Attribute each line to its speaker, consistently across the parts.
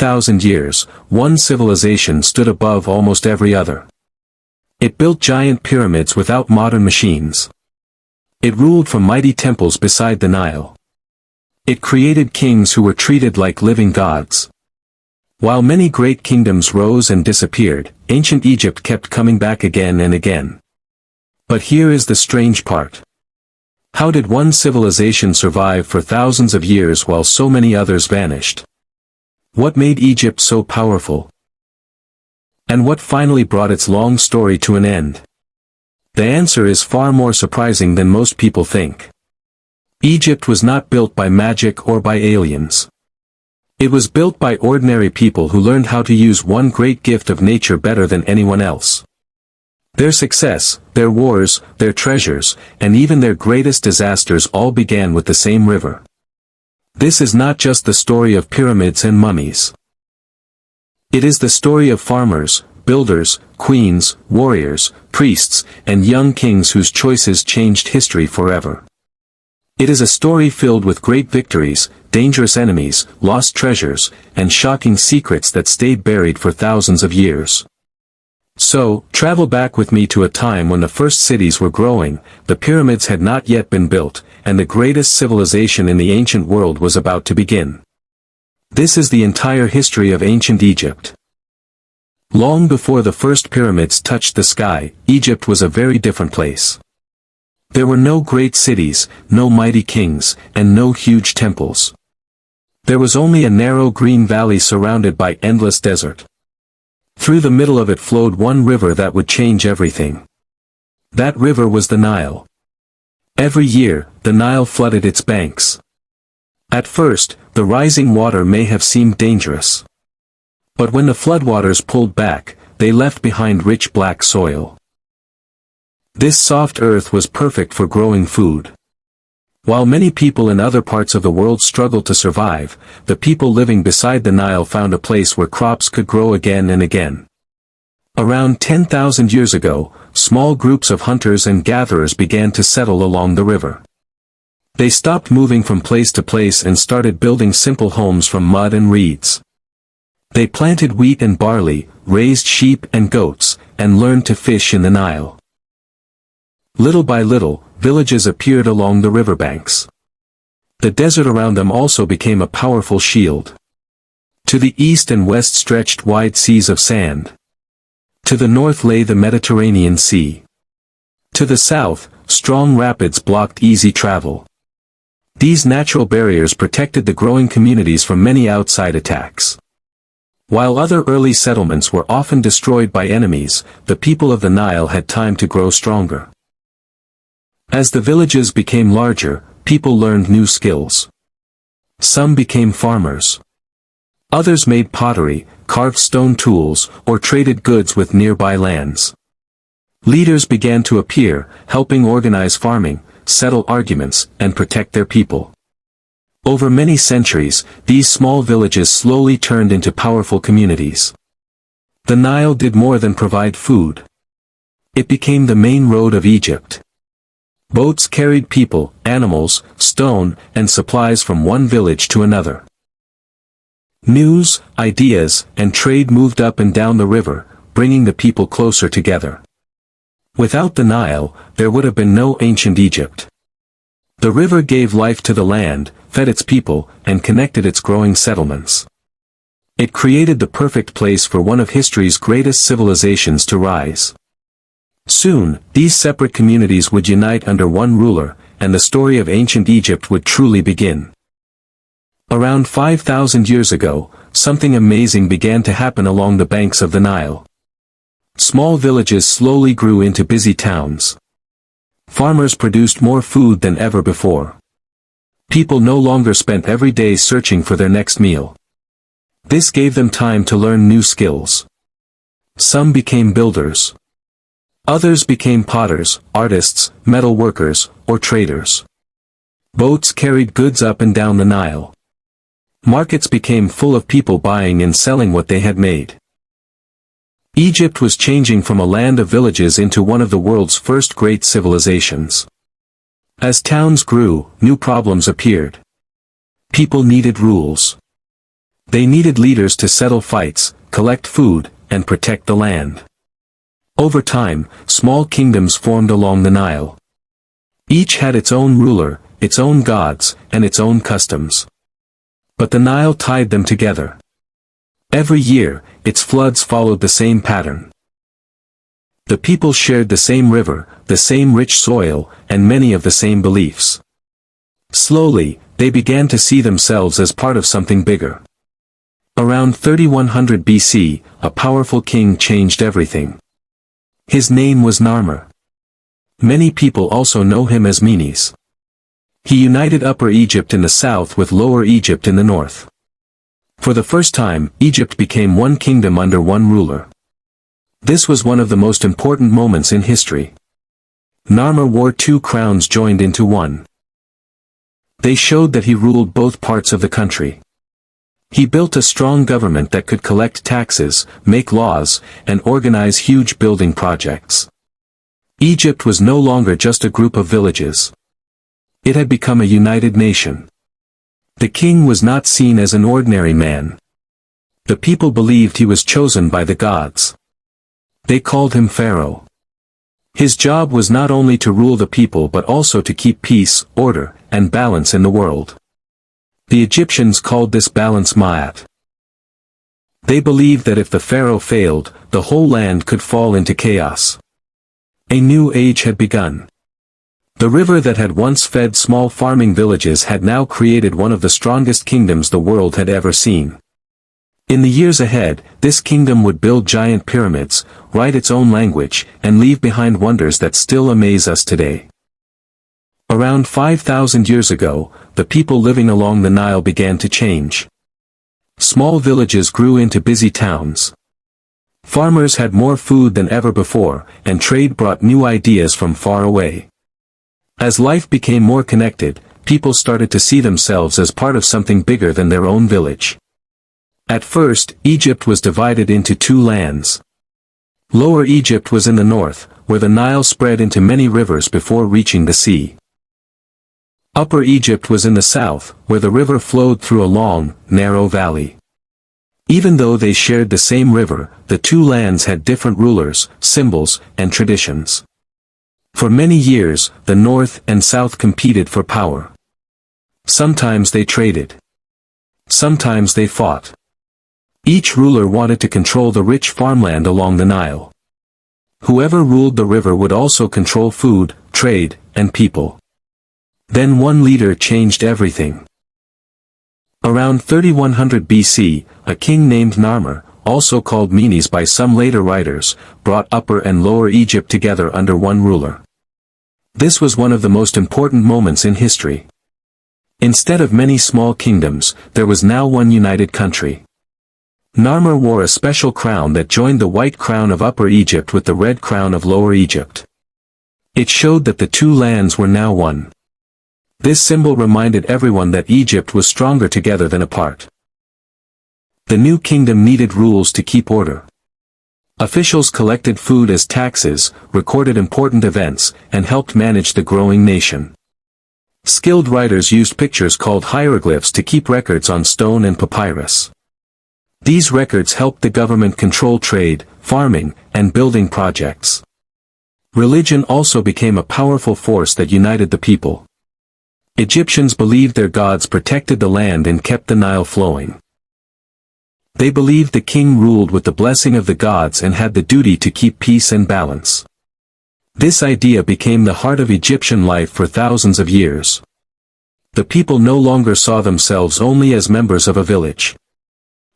Speaker 1: 8,000 years, one civilization stood above almost every other. It built giant pyramids without modern machines. It ruled from mighty temples beside the Nile. It created kings who were treated like living gods. While many great kingdoms rose and disappeared, ancient Egypt kept coming back again and again. But here is the strange part. How did one civilization survive for thousands of years while so many others vanished? What made Egypt so powerful? And what finally brought its long story to an end? The answer is far more surprising than most people think. Egypt was not built by magic or by aliens. It was built by ordinary people who learned how to use one great gift of nature better than anyone else. Their success, their wars, their treasures, and even their greatest disasters all began with the same river. This is not just the story of pyramids and mummies. It is the story of farmers, builders, queens, warriors, priests, and young kings whose choices changed history forever. It is a story filled with great victories, dangerous enemies, lost treasures, and shocking secrets that stayed buried for thousands of years. So, travel back with me to a time when the first cities were growing, the pyramids had not yet been built, and the greatest civilization in the ancient world was about to begin. This is the entire history of ancient Egypt. Long before the first pyramids touched the sky, Egypt was a very different place. There were no great cities, no mighty kings, and no huge temples. There was only a narrow green valley surrounded by endless desert. Through the middle of it flowed one river that would change everything. That river was the Nile. Every year, the Nile flooded its banks. At first, the rising water may have seemed dangerous. But when the floodwaters pulled back, they left behind rich black soil. This soft earth was perfect for growing food. While many people in other parts of the world struggled to survive, the people living beside the Nile found a place where crops could grow again and again. Around 10,000 years ago, small groups of hunters and gatherers began to settle along the river. They stopped moving from place to place and started building simple homes from mud and reeds. They planted wheat and barley, raised sheep and goats, and learned to fish in the Nile. Little by little, villages appeared along the riverbanks. The desert around them also became a powerful shield. To the east and west stretched wide seas of sand. To the north lay the Mediterranean Sea. To the south, strong rapids blocked easy travel. These natural barriers protected the growing communities from many outside attacks. While other early settlements were often destroyed by enemies, the people of the Nile had time to grow stronger. As the villages became larger, people learned new skills. Some became farmers. Others made pottery, carved stone tools, or traded goods with nearby lands. Leaders began to appear, helping organize farming, settle arguments, and protect their people. Over many centuries, these small villages slowly turned into powerful communities. The Nile did more than provide food. It became the main road of Egypt. Boats carried people, animals, stone, and supplies from one village to another. News, ideas, and trade moved up and down the river, bringing the people closer together. Without the Nile, there would have been no ancient Egypt. The river gave life to the land, fed its people, and connected its growing settlements. It created the perfect place for one of history's greatest civilizations to rise. Soon, these separate communities would unite under one ruler, and the story of ancient Egypt would truly begin. Around 5,000 years ago, something amazing began to happen along the banks of the Nile. Small villages slowly grew into busy towns. Farmers produced more food than ever before. People no longer spent every day searching for their next meal. This gave them time to learn new skills. Some became builders. Others became potters, artists, metal workers, or traders. Boats carried goods up and down the Nile. Markets became full of people buying and selling what they had made. Egypt was changing from a land of villages into one of the world's first great civilizations. As towns grew, new problems appeared. People needed rules. They needed leaders to settle fights, collect food, and protect the land. Over time, small kingdoms formed along the Nile. Each had its own ruler, its own gods, and its own customs. But the Nile tied them together. Every year, its floods followed the same pattern. The people shared the same river, the same rich soil, and many of the same beliefs. Slowly, they began to see themselves as part of something bigger. Around 3100 BC, a powerful king changed everything. His name was Narmer. Many people also know him as Menes. He united Upper Egypt in the south with Lower Egypt in the north. For the first time, Egypt became one kingdom under one ruler. This was one of the most important moments in history. Narmer wore two crowns joined into one. They showed that he ruled both parts of the country. He built a strong government that could collect taxes, make laws, and organize huge building projects. Egypt was no longer just a group of villages. It had become a united nation. The king was not seen as an ordinary man. The people believed he was chosen by the gods. They called him Pharaoh. His job was not only to rule the people but also to keep peace, order, and balance in the world. The Egyptians called this balance Ma'at. They believed that if the pharaoh failed, the whole land could fall into chaos. A new age had begun. The river that had once fed small farming villages had now created one of the strongest kingdoms the world had ever seen. In the years ahead, this kingdom would build giant pyramids, write its own language, and leave behind wonders that still amaze us today. Around 5,000 years ago, the people living along the Nile began to change. Small villages grew into busy towns. Farmers had more food than ever before, and trade brought new ideas from far away. As life became more connected, people started to see themselves as part of something bigger than their own village. At first, Egypt was divided into two lands. Lower Egypt was in the north, where the Nile spread into many rivers before reaching the sea. Upper Egypt was in the south, where the river flowed through a long, narrow valley. Even though they shared the same river, the two lands had different rulers, symbols, and traditions. For many years, the north and south competed for power. Sometimes they traded. Sometimes they fought. Each ruler wanted to control the rich farmland along the Nile. Whoever ruled the river would also control food, trade, and people. Then one leader changed everything. Around 3100 BC, a king named Narmer, also called Menes by some later writers, brought Upper and Lower Egypt together under one ruler. This was one of the most important moments in history. Instead of many small kingdoms, there was now one united country. Narmer wore a special crown that joined the white crown of Upper Egypt with the red crown of Lower Egypt. It showed that the two lands were now one. This symbol reminded everyone that Egypt was stronger together than apart. The new kingdom needed rules to keep order. Officials collected food as taxes, recorded important events, and helped manage the growing nation. Skilled writers used pictures called hieroglyphs to keep records on stone and papyrus. These records helped the government control trade, farming, and building projects. Religion also became a powerful force that united the people. Egyptians believed their gods protected the land and kept the Nile flowing. They believed the king ruled with the blessing of the gods and had the duty to keep peace and balance. This idea became the heart of Egyptian life for thousands of years. The people no longer saw themselves only as members of a village.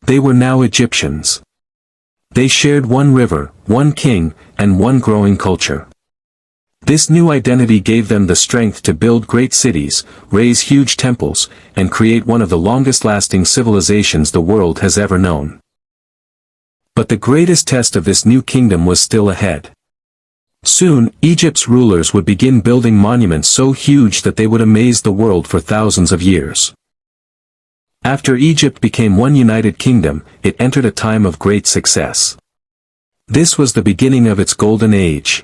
Speaker 1: They were now Egyptians. They shared one river, one king, and one growing culture. This new identity gave them the strength to build great cities, raise huge temples, and create one of the longest-lasting civilizations the world has ever known. But the greatest test of this new kingdom was still ahead. Soon, Egypt's rulers would begin building monuments so huge that they would amaze the world for thousands of years. After Egypt became one united kingdom, it entered a time of great success. This was the beginning of its golden age.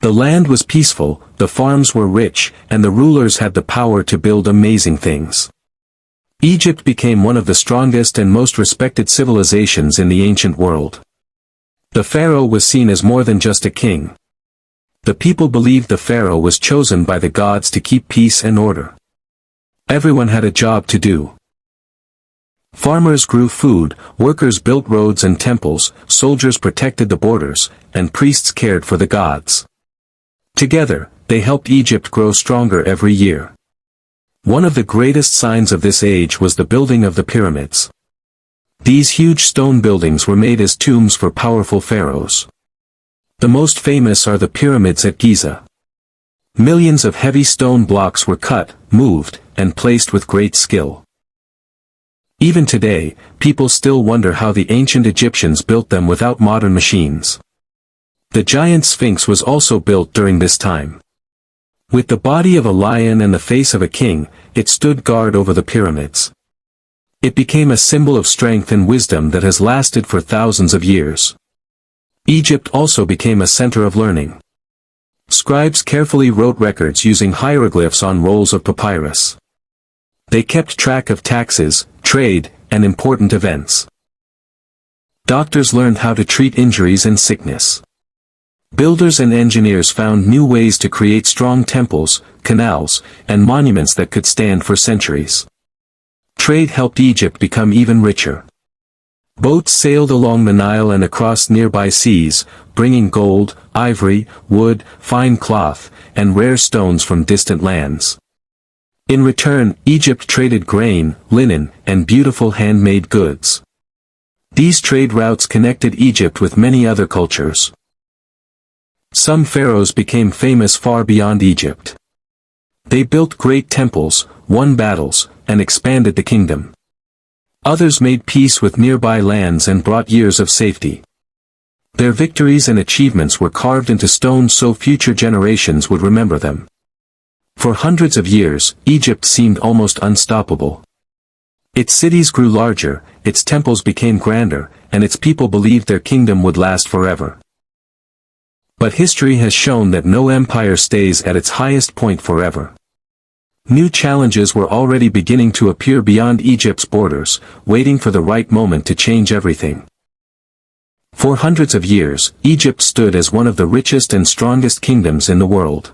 Speaker 1: The land was peaceful, the farms were rich, and the rulers had the power to build amazing things. Egypt became one of the strongest and most respected civilizations in the ancient world. The pharaoh was seen as more than just a king. The people believed the pharaoh was chosen by the gods to keep peace and order. Everyone had a job to do. Farmers grew food, workers built roads and temples, soldiers protected the borders, and priests cared for the gods. Together, they helped Egypt grow stronger every year. One of the greatest signs of this age was the building of the pyramids. These huge stone buildings were made as tombs for powerful pharaohs. The most famous are the pyramids at Giza. Millions of heavy stone blocks were cut, moved, and placed with great skill. Even today, people still wonder how the ancient Egyptians built them without modern machines. The giant Sphinx was also built during this time. With the body of a lion and the face of a king, it stood guard over the pyramids. It became a symbol of strength and wisdom that has lasted for thousands of years. Egypt also became a center of learning. Scribes carefully wrote records using hieroglyphs on rolls of papyrus. They kept track of taxes, trade, and important events. Doctors learned how to treat injuries and sickness. Builders and engineers found new ways to create strong temples, canals, and monuments that could stand for centuries. Trade helped Egypt become even richer. Boats sailed along the Nile and across nearby seas, bringing gold, ivory, wood, fine cloth, and rare stones from distant lands. In return, Egypt traded grain, linen, and beautiful handmade goods. These trade routes connected Egypt with many other cultures. Some pharaohs became famous far beyond Egypt. They built great temples, won battles, and expanded the kingdom. Others made peace with nearby lands and brought years of safety. Their victories and achievements were carved into stone so future generations would remember them. For hundreds of years, Egypt seemed almost unstoppable. Its cities grew larger, its temples became grander, and its people believed their kingdom would last forever. But history has shown that no empire stays at its highest point forever. New challenges were already beginning to appear beyond Egypt's borders, waiting for the right moment to change everything. For hundreds of years, Egypt stood as one of the richest and strongest kingdoms in the world.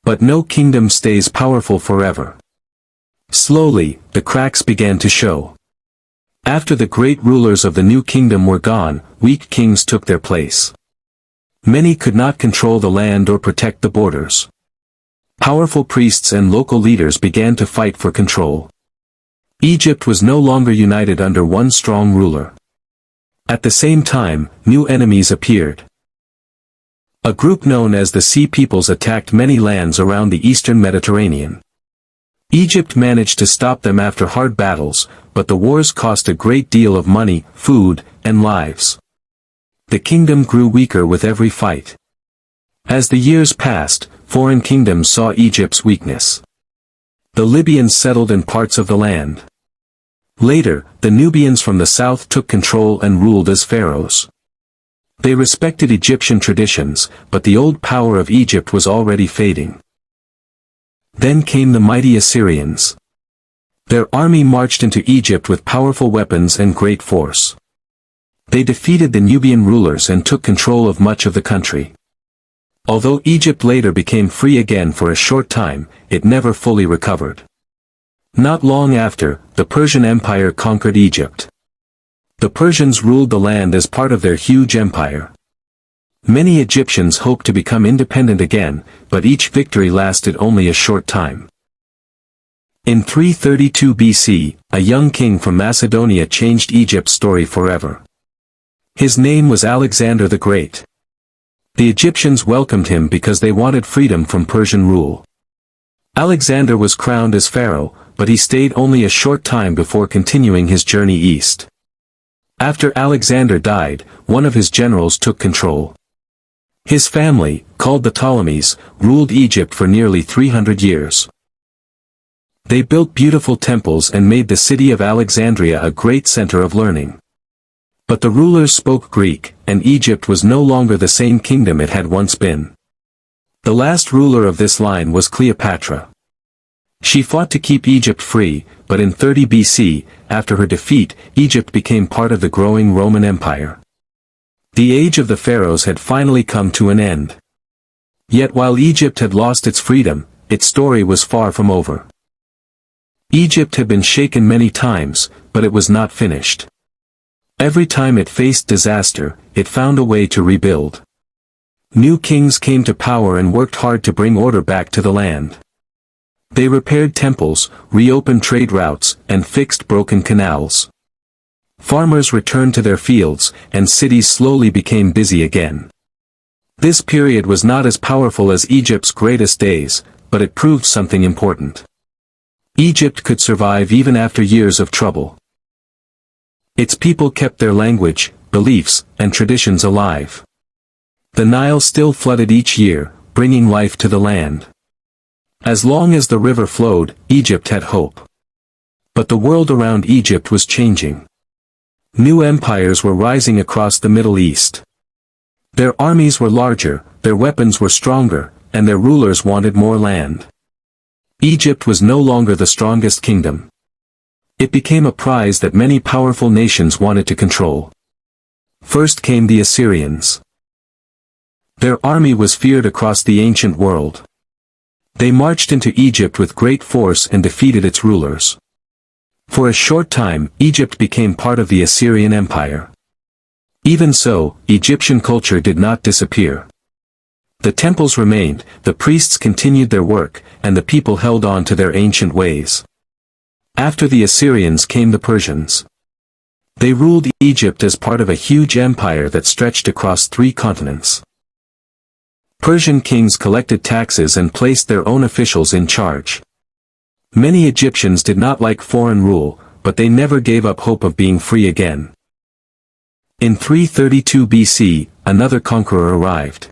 Speaker 1: But no kingdom stays powerful forever. Slowly, the cracks began to show. After the great rulers of the new kingdom were gone, weak kings took their place. Many could not control the land or protect the borders. Powerful priests and local leaders began to fight for control. Egypt was no longer united under one strong ruler. At the same time, new enemies appeared. A group known as the Sea Peoples attacked many lands around the eastern Mediterranean. Egypt managed to stop them after hard battles, but the wars cost a great deal of money, food, and lives. The kingdom grew weaker with every fight. As the years passed, foreign kingdoms saw Egypt's weakness. The Libyans settled in parts of the land. Later, the Nubians from the south took control and ruled as pharaohs. They respected Egyptian traditions, but the old power of Egypt was already fading. Then came the mighty Assyrians. Their army marched into Egypt with powerful weapons and great force. They defeated the Nubian rulers and took control of much of the country. Although Egypt later became free again for a short time, it never fully recovered. Not long after, the Persian Empire conquered Egypt. The Persians ruled the land as part of their huge empire. Many Egyptians hoped to become independent again, but each victory lasted only a short time. In 332 BC, a young king from Macedonia changed Egypt's story forever. His name was Alexander the Great. The Egyptians welcomed him because they wanted freedom from Persian rule. Alexander was crowned as pharaoh, but he stayed only a short time before continuing his journey east. After Alexander died, one of his generals took control. His family, called the Ptolemies, ruled Egypt for nearly 300 years. They built beautiful temples and made the city of Alexandria a great center of learning. But the rulers spoke Greek, and Egypt was no longer the same kingdom it had once been. The last ruler of this line was Cleopatra. She fought to keep Egypt free, but in 30 BC, after her defeat, Egypt became part of the growing Roman Empire. The age of the pharaohs had finally come to an end. Yet while Egypt had lost its freedom, its story was far from over. Egypt had been shaken many times, but it was not finished. Every time it faced disaster, it found a way to rebuild. New kings came to power and worked hard to bring order back to the land. They repaired temples, reopened trade routes, and fixed broken canals. Farmers returned to their fields, and cities slowly became busy again. This period was not as powerful as Egypt's greatest days, but it proved something important. Egypt could survive even after years of trouble. Its people kept their language, beliefs, and traditions alive. The Nile still flooded each year, bringing life to the land. As long as the river flowed, Egypt had hope. But the world around Egypt was changing. New empires were rising across the Middle East. Their armies were larger, their weapons were stronger, and their rulers wanted more land. Egypt was no longer the strongest kingdom. It became a prize that many powerful nations wanted to control. First came the Assyrians. Their army was feared across the ancient world. They marched into Egypt with great force and defeated its rulers. For a short time, Egypt became part of the Assyrian Empire. Even so, Egyptian culture did not disappear. The temples remained, the priests continued their work, and the people held on to their ancient ways. After the Assyrians came the Persians. They ruled Egypt as part of a huge empire that stretched across 3 continents. Persian kings collected taxes and placed their own officials in charge. Many Egyptians did not like foreign rule, but they never gave up hope of being free again. In 332 BC, another conqueror arrived.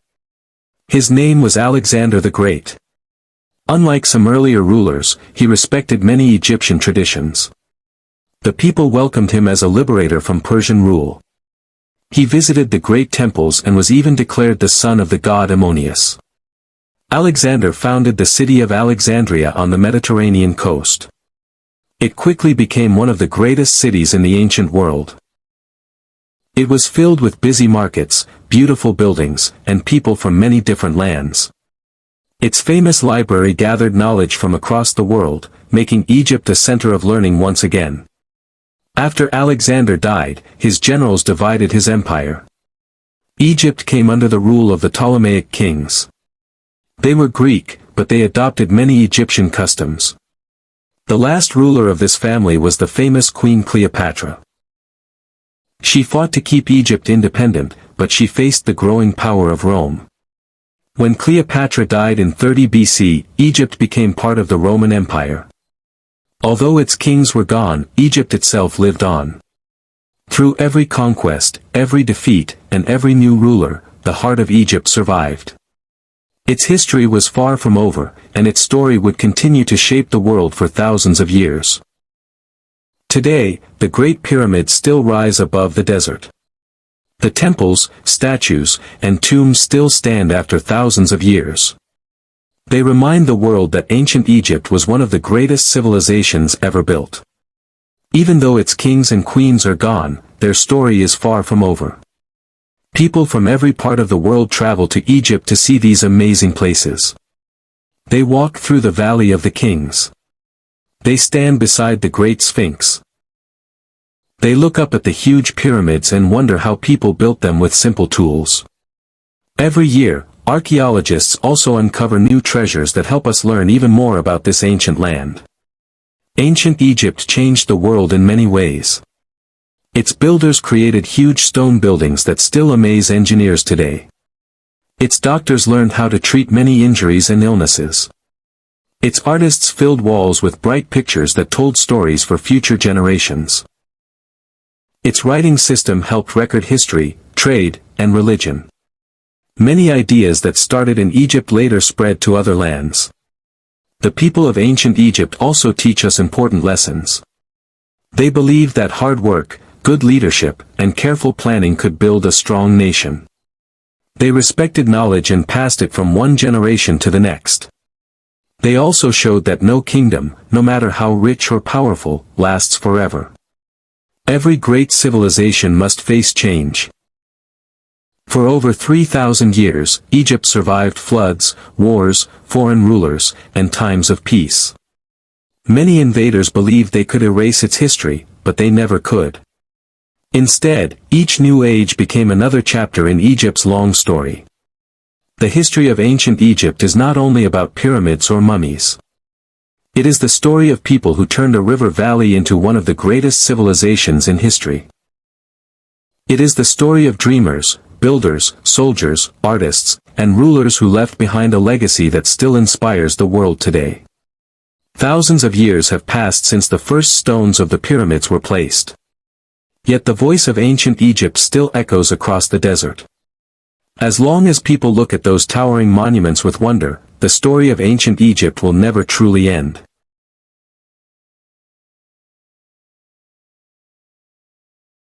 Speaker 1: His name was Alexander the Great. Unlike some earlier rulers, he respected many Egyptian traditions. The people welcomed him as a liberator from Persian rule. He visited the great temples and was even declared the son of the god Ammonius. Alexander founded the city of Alexandria on the Mediterranean coast. It quickly became one of the greatest cities in the ancient world. It was filled with busy markets, beautiful buildings, and people from many different lands. Its famous library gathered knowledge from across the world, making Egypt a center of learning once again. After Alexander died, his generals divided his empire. Egypt came under the rule of the Ptolemaic kings. They were Greek, but they adopted many Egyptian customs. The last ruler of this family was the famous Queen Cleopatra. She fought to keep Egypt independent, but she faced the growing power of Rome. When Cleopatra died in 30 BC, Egypt became part of the Roman Empire. Although its kings were gone, Egypt itself lived on. Through every conquest, every defeat, and every new ruler, the heart of Egypt survived. Its history was far from over, and its story would continue to shape the world for thousands of years. Today, the Great Pyramids still rise above the desert. The temples, statues, and tombs still stand after thousands of years. They remind the world that ancient Egypt was one of the greatest civilizations ever built. Even though its kings and queens are gone, their story is far from over. People from every part of the world travel to Egypt to see these amazing places. They walk through the Valley of the Kings. They stand beside the Great Sphinx. They look up at the huge pyramids and wonder how people built them with simple tools. Every year, archaeologists also uncover new treasures that help us learn even more about this ancient land. Ancient Egypt changed the world in many ways. Its builders created huge stone buildings that still amaze engineers today. Its doctors learned how to treat many injuries and illnesses. Its artists filled walls with bright pictures that told stories for future generations. Its writing system helped record history, trade, and religion. Many ideas that started in Egypt later spread to other lands. The people of ancient Egypt also teach us important lessons. They believed that hard work, good leadership, and careful planning could build a strong nation. They respected knowledge and passed it from one generation to the next. They also showed that no kingdom, no matter how rich or powerful, lasts forever. Every great civilization must face change. For over 3,000 years, Egypt survived floods, wars, foreign rulers, and times of peace. Many invaders believed they could erase its history, but they never could. Instead, each new age became another chapter in Egypt's long story. The history of ancient Egypt is not only about pyramids or mummies. It is the story of people who turned a river valley into one of the greatest civilizations in history. It is the story of dreamers, builders, soldiers, artists, and rulers who left behind a legacy that still inspires the world today. Thousands of years have passed since the first stones of the pyramids were placed. Yet the voice of ancient Egypt still echoes across the desert. As long as people look at those towering monuments with wonder, the story of ancient Egypt will never truly end.